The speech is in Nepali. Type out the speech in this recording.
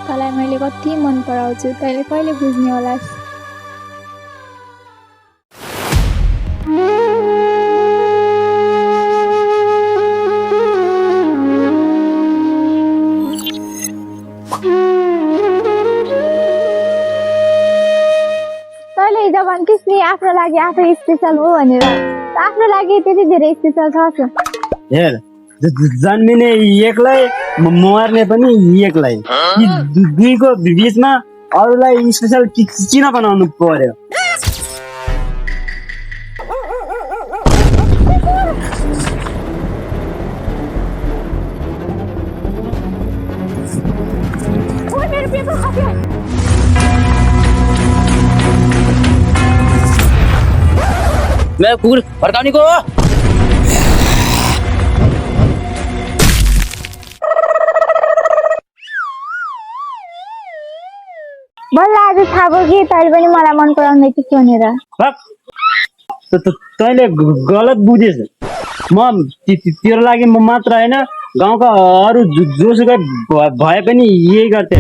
तँलाई मैले कति मन पराउँछु तैँले कहिले बुझ्ने होलास्। तैँले हिजो भन्थिस् नि आफ्नो लागि आफै स्पेसल हो भनेर, आफ्नो लागि त्यति धेरै स्पेसल छ। हेर जन्मिने एक्लै मर्ने पनि एक्लै, दुईको बिचमा अरूलाई स्पेसल किन बनाउनु पर्यो? मैं कुकुर फर्काउने को हो। बल्ल आज थाहा भयो कि तैँले पनि मलाई मन पराउँदै थिइस् भनेर। तैँले गलत बुझेछ। म तेरो लागि म मात्र होइन, गाउँका अरू जोसुकै भए पनि यही गर्थे।